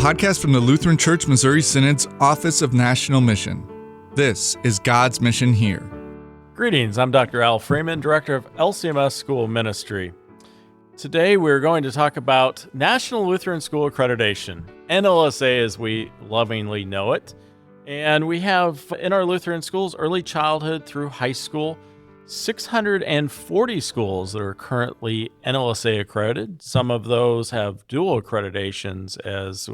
podcast from the Lutheran Church Missouri Synod's Office of National Mission. This is God's Mission Here. Greetings, I'm Dr. Al Freeman, Director of LCMS School Ministry. Today we're going to talk about National Lutheran School Accreditation, NLSA as we lovingly know it. And we have in our Lutheran schools, early childhood through high school, 640 schools that are currently NLSA accredited. Some of those have dual accreditations, as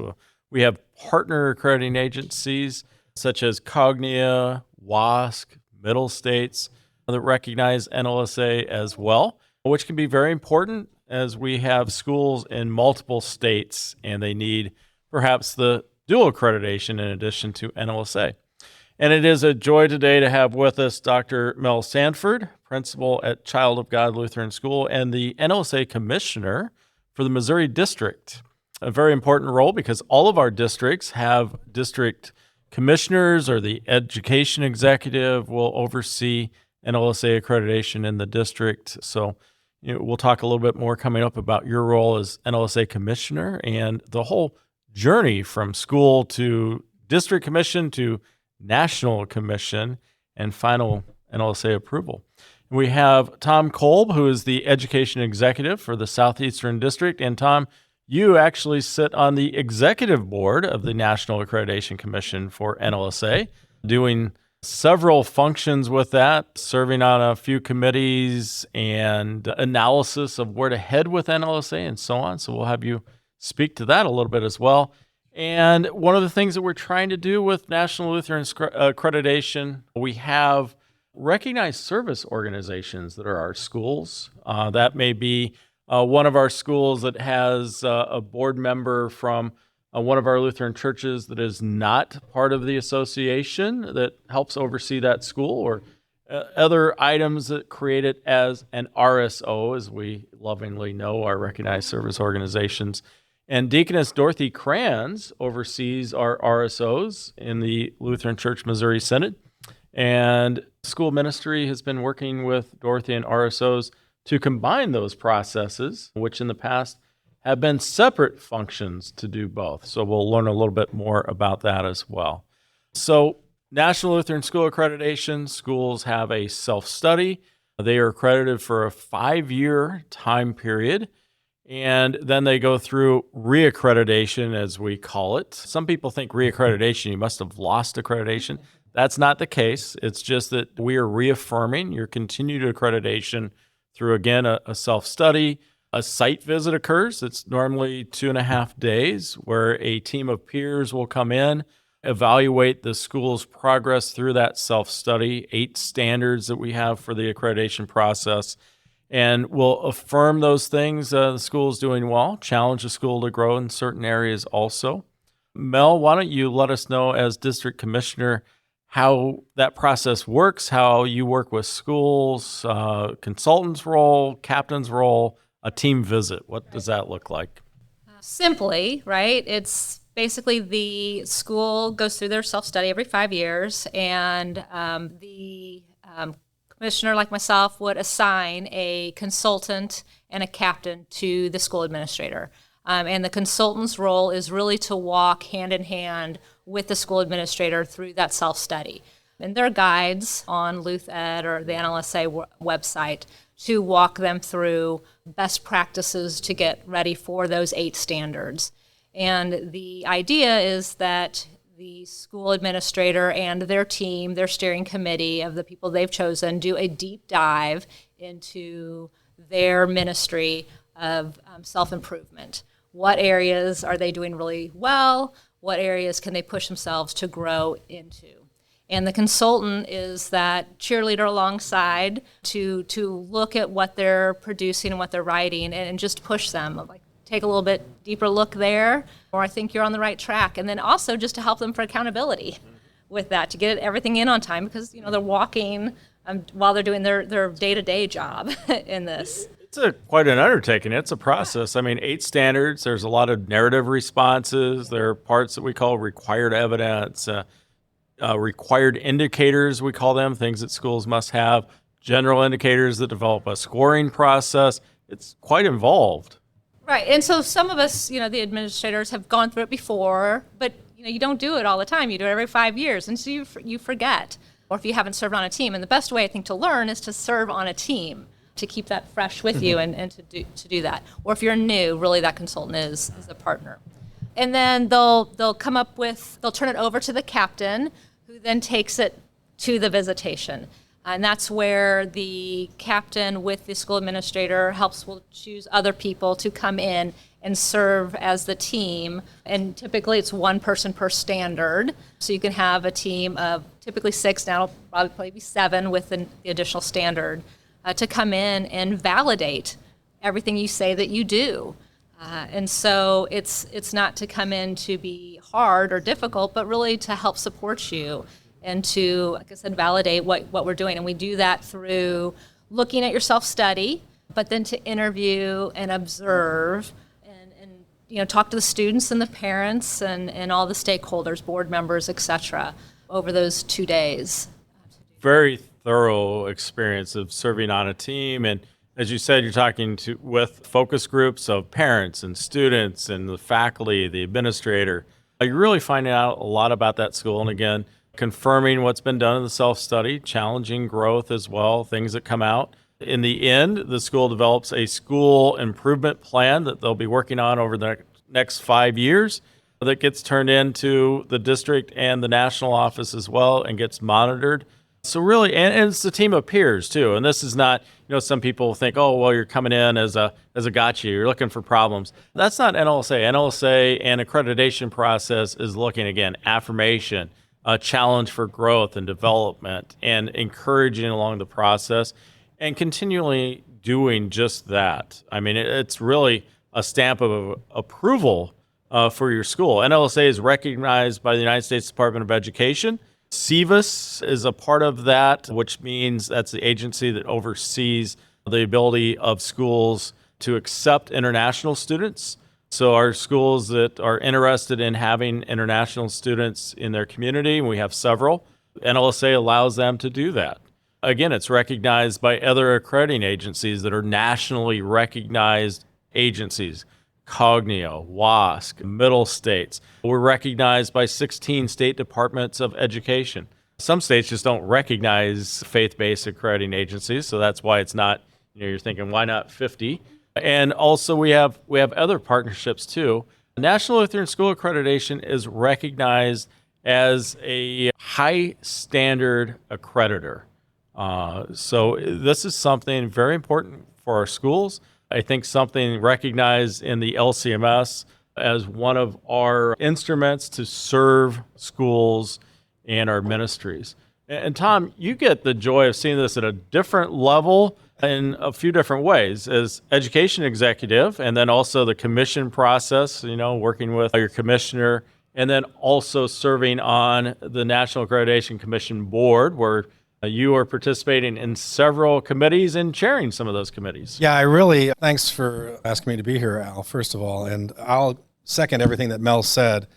we have partner accrediting agencies such as Cognia, WASC, Middle States that recognize NLSA as well, which can be very important as we have schools in multiple states and they need perhaps the dual accreditation in addition to NLSA. And it is a joy today to have with us Dr. Mel Sandfort, principal at Child of God Lutheran School and the NLSA commissioner for the Missouri District. A very important role because all of our districts have district commissioners, or the education executive will oversee NLSA accreditation in the district. So we'll talk a little bit more coming up about your role as NLSA commissioner and the whole journey from school to district commission to national commission and final NLSA approval. We have Tom Kolb, who is the education executive for the Southeastern District. And Tom, you actually sit on the executive board of the National Accreditation Commission for NLSA, doing several functions with that, serving on a few committees and analysis of where to head with NLSA and so on. So we'll have you speak to that a little bit as well. And one of the things that we're trying to do with National Lutheran Accreditation, we have recognized service organizations that are our schools. That may be one of our schools that has a board member from one of our Lutheran churches that is not part of the association that helps oversee that school, or other items that create it as an RSO, as we lovingly know, our recognized service organizations. And Deaconess Dorothy Krans oversees our RSOs in the Lutheran Church Missouri Synod. And school ministry has been working with Dorothy and RSOs to combine those processes, which in the past have been separate functions to do both. So we'll learn a little bit more about that as well. So National Lutheran School Accreditation, schools have a self-study. They are accredited for a 5-year time period. And then they go through reaccreditation, as we call it. Some people think reaccreditation, you must have lost accreditation. That's not the case. It's just that we are reaffirming your continued accreditation through, again, a self-study. A site visit occurs. It's normally 2.5 days, where a team of peers will come in, evaluate the school's progress through that self-study, 8 standards that we have for the accreditation process, and we'll affirm those things. The school is doing well, challenge the school to grow in certain areas also. Mel, why don't you let us know, as district commissioner, how that process works, how you work with schools, consultant's role, captain's role, a team visit. What does that look like? Simply, right? It's basically the school goes through their self-study every 5 years, and the commissioner, like myself, would assign a consultant and a captain to the school administrator. And the consultant's role is really to walk hand in hand with the school administrator through that self-study. And there are guides on LuthEd or the NLSA website to walk them through best practices to get ready for those 8 standards. And the idea is that the school administrator and their team, their steering committee of the people they've chosen, do a deep dive into their ministry of self-improvement. What areas are they doing really well? What areas can they push themselves to grow into? And the consultant is that cheerleader alongside to look at what they're producing and what they're writing and just push them, like take a little bit deeper look there, or I think you're on the right track. And then also just to help them for accountability with that, to get everything in on time, because they're walking while they're doing their day-to-day job in this. It's quite an undertaking. It's a process. 8 standards. There's a lot of narrative responses. There are parts that we call required evidence, required indicators, we call them, things that schools must have, general indicators that develop a scoring process. It's quite involved. Right. And so some of us, the administrators have gone through it before, but you don't do it all the time. You do it every 5 years, and so you forget, or if you haven't served on a team. And the best way, I think, to learn is to serve on a team, to keep that fresh with you and to do that. Or if you're new, really that consultant is a partner. And then they'll turn it over to the captain, who then takes it to the visitation. And that's where the captain with the school administrator will choose other people to come in and serve as the team. And typically it's one person per standard. So you can have a team of typically 6, now it'll probably be 7 with the additional standard, to come in and validate everything you say that you do. And so it's not to come in to be hard or difficult, but really to help support you and to, like I said, validate what we're doing. And we do that through looking at your self-study, but then to interview and observe and talk to the students and the parents and all the stakeholders, board members, et cetera, over those 2 days. Very thorough experience of serving on a team. And as you said, you're talking with focus groups of parents and students and the faculty, the administrator. You're really finding out a lot about that school. And again, confirming what's been done in the self-study, challenging growth as well, things that come out. In the end, the school develops a school improvement plan that they'll be working on over the next 5 years that gets turned into the district and the national office as well and gets monitored. So really, and it's a team of peers too. And this is not, some people think, oh, well, you're coming in as a gotcha, you're looking for problems. That's not NLSA. NLSA and accreditation process is looking, again, affirmation, a challenge for growth and development, and encouraging along the process, and continually doing just that. I mean, it's really a stamp of approval for your school. NLSA is recognized by the United States Department of Education. SEVIS is a part of that, which means that's the agency that oversees the ability of schools to accept international students. So our schools that are interested in having international students in their community, and we have several, NLSA allows them to do that. Again, it's recognized by other accrediting agencies that are nationally recognized agencies, Cognio, WASC, Middle States. We're recognized by 16 state departments of education. Some states just don't recognize faith-based accrediting agencies, so that's why it's not, you're thinking, why not 50? And also we have other partnerships too. National Lutheran School Accreditation is recognized as a high standard accreditor. So this is something very important for our schools. I think something recognized in the LCMS as one of our instruments to serve schools and our ministries. And Tom, you get the joy of seeing this at a different level in a few different ways as education executive, and then also the commission process, working with your commissioner, and then also serving on the National Accreditation Commission board, where you are participating in several committees and chairing some of those committees. Yeah, thanks for asking me to be here, Al, first of all. And I'll second everything that Mel said.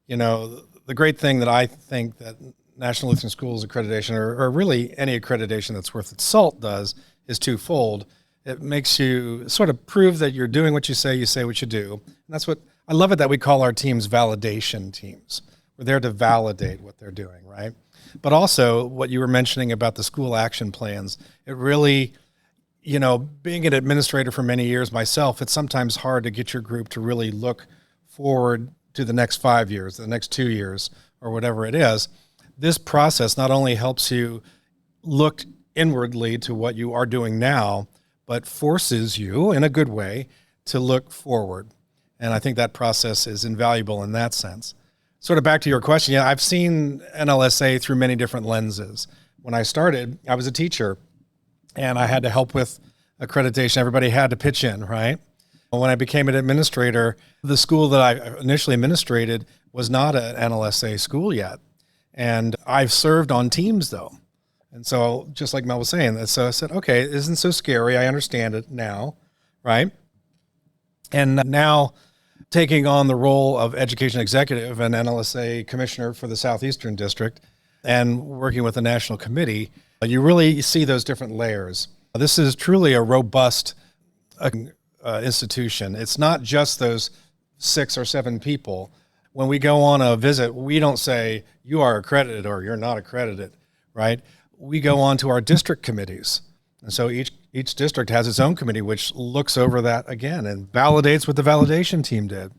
The great thing that I think that National Lutheran Schools Accreditation, or really any accreditation that's worth its salt, does is twofold. It makes you sort of prove that you're doing what you say what you do. And that's what I love it that we call our teams validation teams. We're there to validate what they're doing, right? But also what you were mentioning about the school action plans, it really, being an administrator for many years myself, it's sometimes hard to get your group to really look forward to the next 5 years, the next 2 years, or whatever it is. This process not only helps you look inwardly to what you are doing now, but forces you, in a good way, to look forward. And I think that process is invaluable in that sense. Sort of back to your question, I've seen NLSA through many different lenses. When I started, I was a teacher, and I had to help with accreditation. Everybody had to pitch in, right? When I became an administrator, the school that I initially administrated was not an NLSA school yet. And I've served on teams, though. And so, just like Mel was saying, so I said, okay, it isn't so scary. I understand it now, right? And now, taking on the role of education executive and NLSA commissioner for the Southeastern District and working with the national committee, you really see those different layers. This is truly a robust institution. It's not just those 6 or 7 people. When we go on a visit, we don't say you are accredited or you're not accredited, right? We go on to our district committees. And so each district has its own committee, which looks over that again and validates what the validation team did.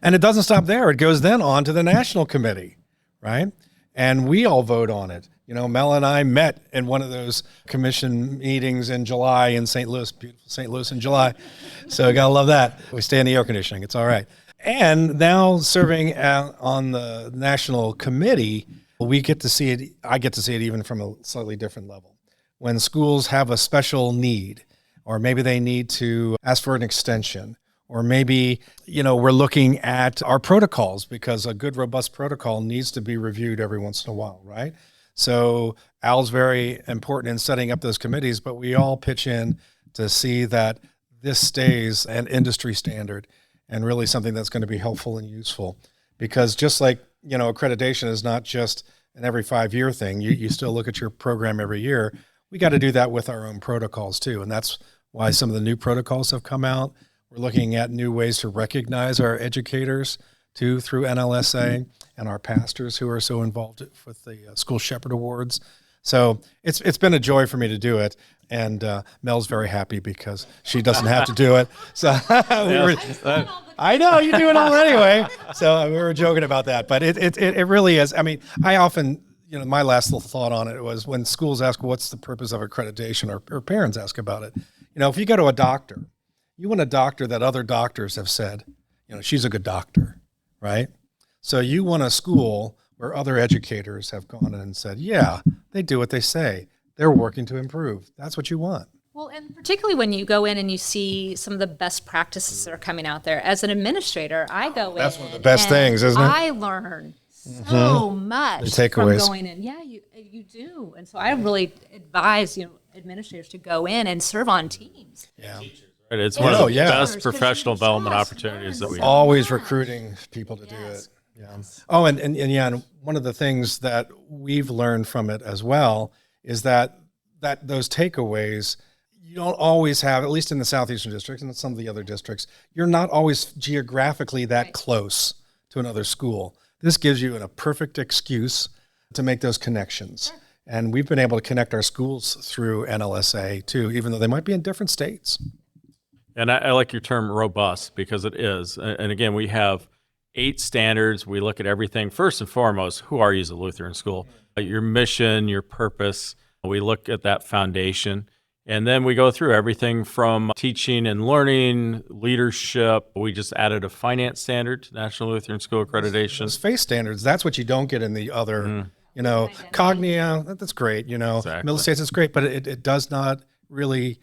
And it doesn't stop there. It goes then on to the national committee, right? And we all vote on it. You know, Mel and I met in one of those commission meetings in July in St. Louis, beautiful St. Louis in July. So I gotta love that. We stay in the air conditioning. It's all right. And now serving on the national committee, we get to see it. I get to see it even from a slightly different level. When schools have a special need, or maybe they need to ask for an extension, or maybe, you know, we're looking at our protocols because a good, robust protocol needs to be reviewed every once in a while, right? So Al's very important in setting up those committees, but we all pitch in to see that this stays an industry standard and really something that's going to be helpful and useful. Because just like, you know, accreditation is not just an every 5-year thing. You still look at your program every year. We got to do that with our own protocols too. And that's why some of the new protocols have come out. We're looking at new ways to recognize our educators too through NLSA and our pastors who are so involved with the School Shepherd Awards. So it's been a joy for me to do it. And Mel's very happy because she doesn't have to do it. So I know you do it all anyway. So we were joking about that, but it really is. I mean, I often, you know, my last little thought on it was when schools ask what's the purpose of accreditation, or parents ask about it. You know, if you go to a doctor, you want a doctor that other doctors have said, you know, she's a good doctor, right? So you want a school where other educators have gone in and said, yeah, they do what they say. They're working to improve. That's what you want. Well, and particularly when you go in and you see some of the best practices that are coming out there. As an administrator, I go in. That's one of the best things, isn't it? I learn so much The takeaways. from going in. Yeah, you do. And so I really advise, you know, administrators to go in and serve on teams. Yeah. Right, it's one of the yeah. best professional development opportunities that we have. Always recruiting people to do Yes. it. Yeah. Oh, and one of the things that we've learned from it as well is that those takeaways, you don't always have, at least in the Southeastern District and some of the other districts, you're not always geographically that close to another school. This gives you a perfect excuse to make those connections. Sure. And we've been able to connect our schools through NLSA too, even though they might be in different states. And I like your term robust because it is. And again, we have 8 standards. We look at everything. First and foremost, who are you as a Lutheran school? Your mission, your purpose. We look at that foundation. And then we go through everything from teaching and learning, leadership. We just added a finance standard to National Lutheran School Accreditation. Those FACE standards, that's what you don't get in the other, you know, Cognia, that's great, you know, Exactly. Middle States is great, but it does not really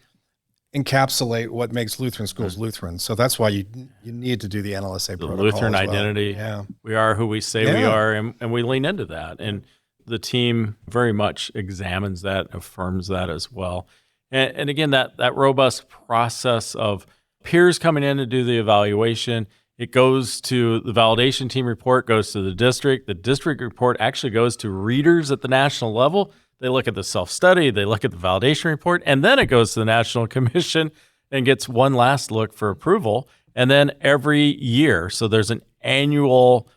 encapsulate what makes Lutheran schools Lutheran. So that's why you need to do the NLSA The protocol Lutheran as well. identity. Yeah. We are who we say we Yeah. are, and we lean into that. And the team very much examines that, affirms that as well. And again, that robust process of peers coming in to do the evaluation, it goes to the validation team report, goes to the district. The district report actually goes to readers at the national level. They look at the self-study, they look at the validation report, and then it goes to the National Commission and gets one last look for approval. And then every year, so there's an annual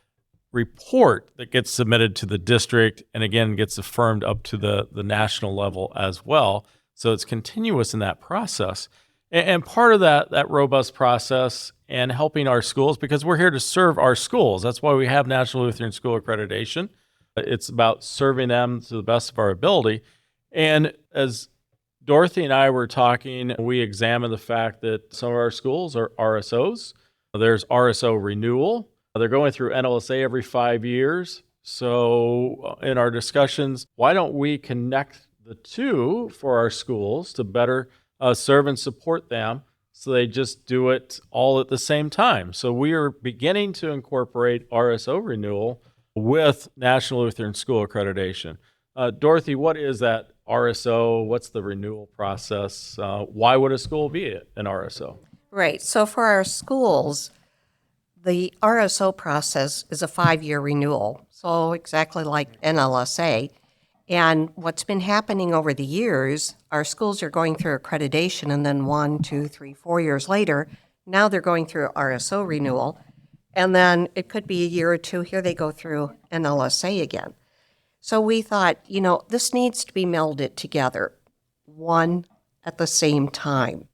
report that gets submitted to the district and again gets affirmed up to the national level as well. So it's continuous in that process. And part of that robust process and helping our schools, because we're here to serve our schools. That's why we have National Lutheran School Accreditation. It's about serving them to the best of our ability. And as Dorothy and I were talking, we examined the fact that some of our schools are RSOs. There's RSO renewal. They're going through NLSA every 5 years. So in our discussions, why don't we connect the two for our schools to better serve and support them so they just do it all at the same time? So we are beginning to incorporate RSO renewal with National Lutheran School Accreditation. Dorothy, what is that RSO? What's the renewal process? Why would a school be an RSO? Right. So for our schools, the RSO process is a 5-year renewal. So exactly like NLSA. And what's been happening over the years, our schools are going through accreditation, and then 1, 2, 3, 4 years later, now they're going through RSO renewal. And then it could be a year or two, here they go through NLSA again. So we thought, this needs to be melded together, one at the same time.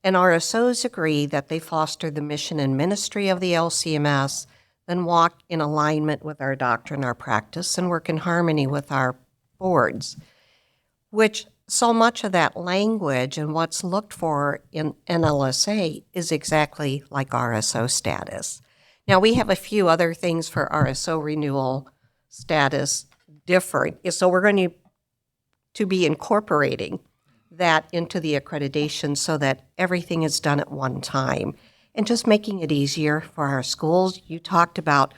And RSOs agree that they foster the mission and ministry of the LCMS, then walk in alignment with our doctrine, our practice, and work in harmony with our boards, which so much of that language and what's looked for in NLSA is exactly like RSO status. Now, we have a few other things for RSO renewal status different, so we're going to be incorporating that into the accreditation so that everything is done at one time and just making it easier for our schools. You talked about,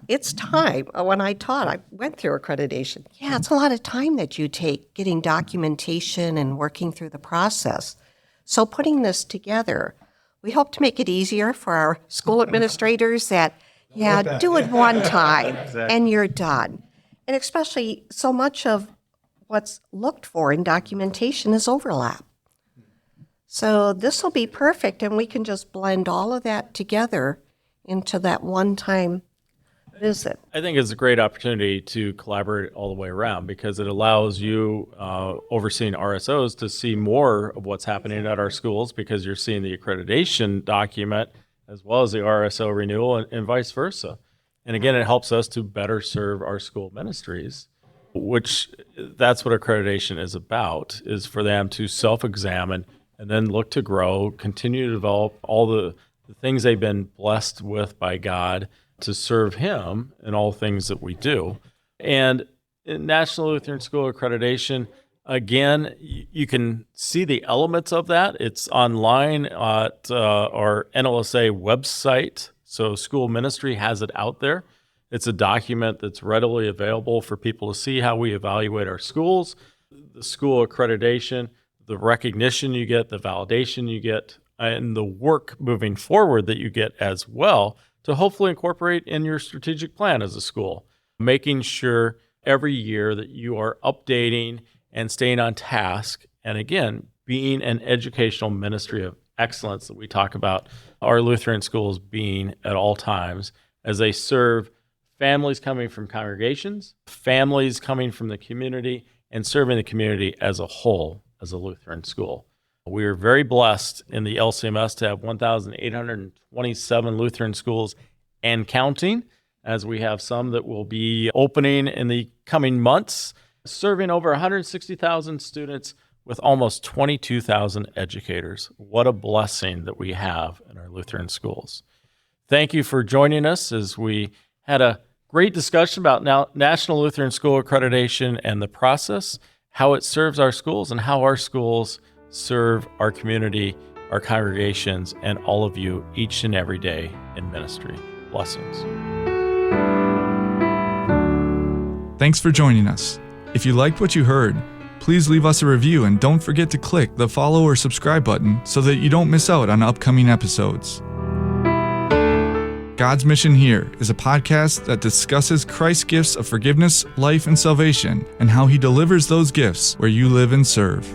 it's time. When I taught, I went through accreditation. It's a lot of time that you take getting documentation and working through the process. So putting this together, we hope to make it easier for our school administrators that, do it one time and you're done. And especially so much of what's looked for in documentation is overlap. So this will be perfect, and we can just blend all of that together into that one-time visit. I think it's a great opportunity to collaborate all the way around because it allows you, overseeing RSOs, to see more of what's happening at our schools because you're seeing the accreditation document as well as the RSO renewal and vice versa. And again, it helps us to better serve our school ministries, which that's what accreditation is about, is for them to self-examine and then look to grow, continue to develop all the things they've been blessed with by God to serve Him in all things that we do. And in National Lutheran School Accreditation, again, you can see the elements of that. It's online at our NLSA website. So school ministry has it out there. It's a document that's readily available for people to see how we evaluate our schools, the school accreditation, the recognition you get, the validation you get, and the work moving forward that you get as well to hopefully incorporate in your strategic plan as a school, making sure every year that you are updating and staying on task. And again, being an educational ministry of excellence that we talk about our Lutheran schools being at all times as they serve families coming from congregations, families coming from the community, and serving the community as a whole as a Lutheran school. We are very blessed in the LCMS to have 1,827 Lutheran schools and counting, as we have some that will be opening in the coming months, serving over 160,000 students with almost 22,000 educators. What a blessing that we have in our Lutheran schools. Thank you for joining us as we had a great discussion about National Lutheran School Accreditation and the process, how it serves our schools, and how our schools serve our community, our congregations, and all of you each and every day in ministry. Blessings. Thanks for joining us. If you liked what you heard, please leave us a review and don't forget to click the follow or subscribe button so that you don't miss out on upcoming episodes. God's Mission Here is a podcast that discusses Christ's gifts of forgiveness, life, and salvation, and how He delivers those gifts where you live and serve.